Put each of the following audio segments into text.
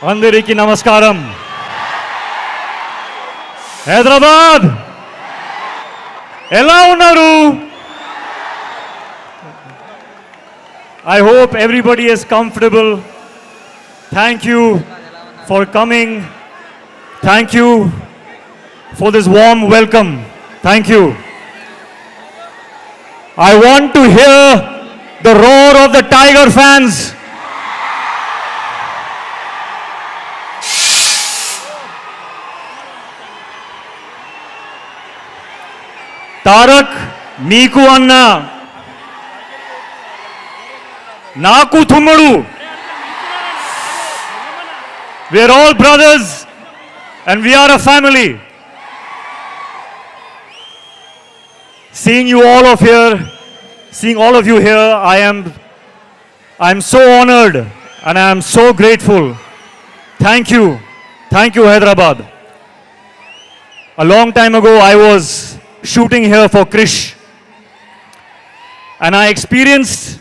Andariki Namaskaram. Hyderabad. Ela unnaru? I hope everybody is comfortable. Thank you for coming. Thank you for this warm welcome. Thank you. I want to hear the roar of the Tiger fans. Tarak, Niku Anna, Naku Thumadu. We are all brothers and we are a family. Seeing you all of here, seeing all of you here, I am so honored and I am so grateful. Thank you. Thank you, Hyderabad. A long time ago, I was shooting here for Krish. And I experienced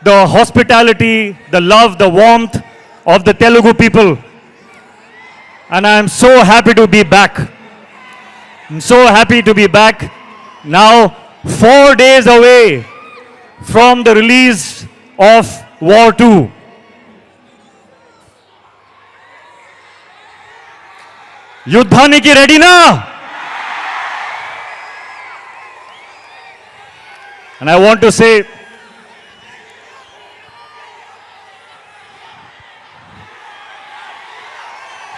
the hospitality, the love, the warmth of the Telugu people. And I am so happy to be back. I'm so happy to be back. Now, 4 days away from the release of War 2. Yuddhaniki ready na? And I want to say,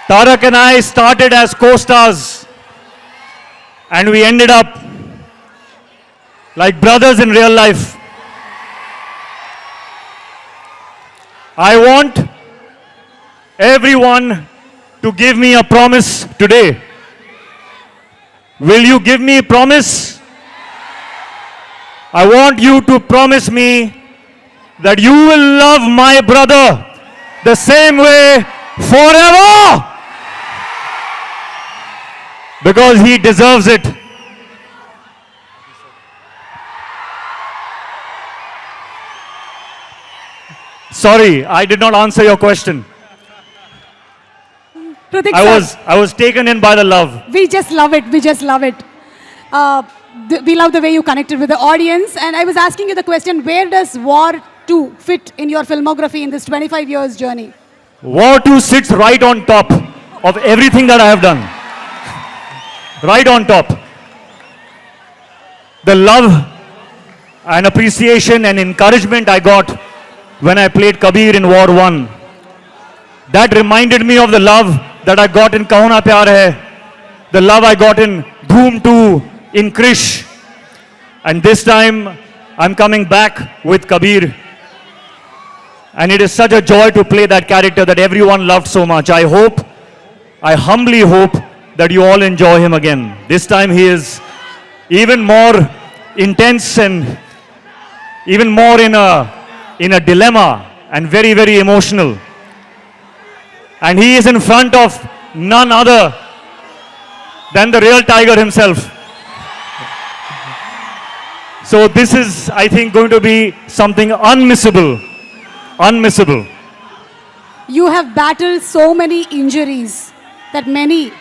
Tarak and I started as co-stars and we ended up like brothers in real life. I want everyone to give me a promise today. Will you give me a promise? I want you to promise me that you will love my brother the same way forever. Because he deserves it. Sorry, I did not answer your question. Hrithik I was taken in by the love. We just love it. We just love it. We love the way you connected with the audience. And I was asking you the question, where does War 2 fit in your filmography in this 25 years journey? War 2 sits right on top of everything that I have done. Right on top. The love and appreciation and encouragement I got when I played Kabir in War 1. That reminded me of the love that I got in Kaho Na Pyar Hai, the love I got in Dhoom 2, in Krish. And this time, I'm coming back with Kabir. And it is such a joy to play that character that everyone loved so much. I humbly hope that you all enjoy him again. This time he is even more intense and even more in a dilemma and very, very emotional. And he is in front of none other than the real Tiger himself. So this is, I think, going to be something unmissable. Unmissable. You have battled so many injuries that many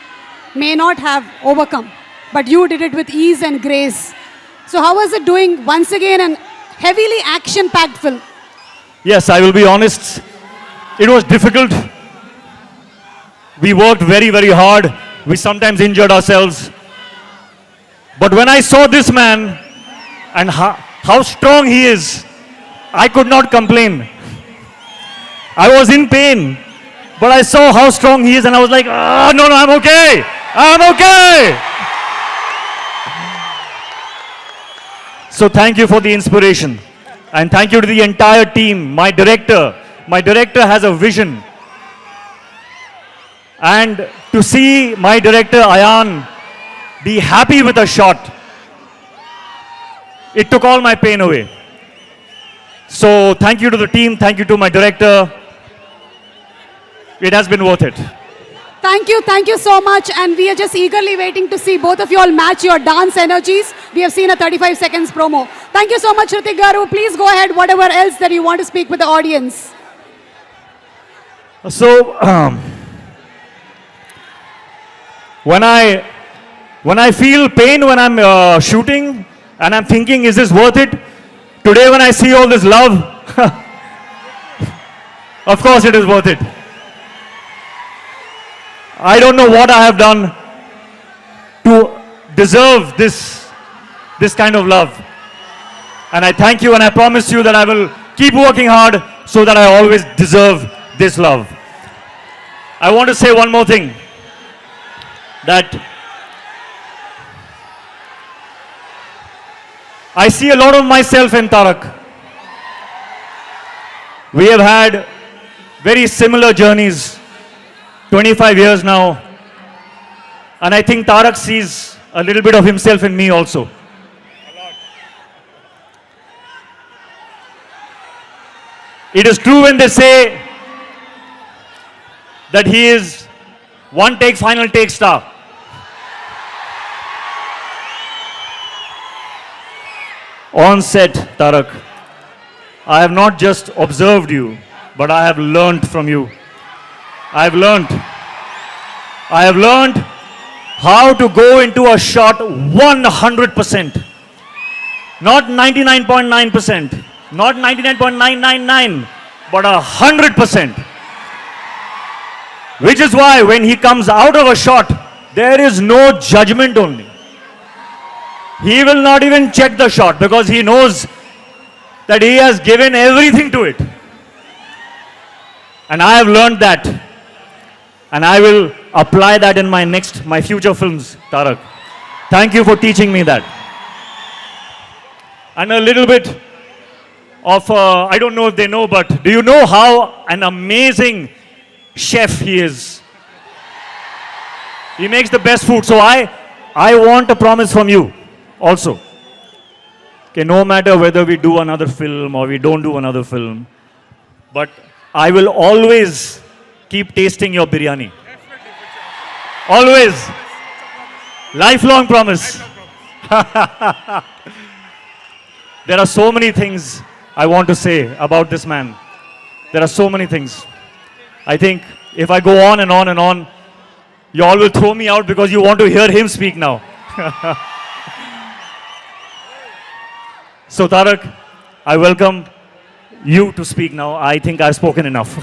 may not have overcome. But you did it with ease and grace. So how was it doing once again an heavily action-packed film? Yes, I will be honest. It was difficult. We worked very, very hard. We sometimes injured ourselves. But when I saw this man and how strong he is, I could not complain. I was in pain, but I saw how strong he is and I was like, oh, no, I'm okay. I'm okay. So thank you for the inspiration. And thank you to the entire team, my director. My director has a vision. And to see my director, Ayan, be happy with a shot, it took all my pain away. So thank you to the team, thank you to my director. It has been worth it. Thank you so much. And we are just eagerly waiting to see both of you all match your dance energies. We have seen a 35 seconds promo. Thank you so much, Hrithik Garu. Please go ahead, whatever else that you want to speak with the audience. So, when I feel pain when I'm shooting and I'm thinking, is this worth it? Today, when I see all this love, of course it is worth it. I don't know what I have done to deserve this kind of love. And I thank you and I promise you that I will keep working hard so that I always deserve this love. I want to say one more thing, that I see a lot of myself in Tarak. We have had very similar journeys, 25 years now. And I think Tarak sees a little bit of himself in me also. It is true when they say that he is one take, final take star. On set, Tarak, I have not just observed you, but I have learnt from you. I have learnt how to go into a shot 100%. Not 99.9%, not 99.999, but 100%. Which is why when he comes out of a shot, there is no judgment only. He will not even check the shot because he knows that he has given everything to it. And I have learned that. And I will apply that in my future films, Tarak. Thank you for teaching me that. And a little bit of, I don't know if they know, but do you know how an amazing chef he is? He makes the best food. So I want a promise from you also. Okay, no matter whether we do another film or we don't do another film, but I will always keep tasting your biryani. Always. Lifelong promise. There are so many things I want to say about this man. There are so many things. I think if I go on and on and on, you all will throw me out because you want to hear him speak now. So Tarak, I welcome you to speak now. I think I've spoken enough.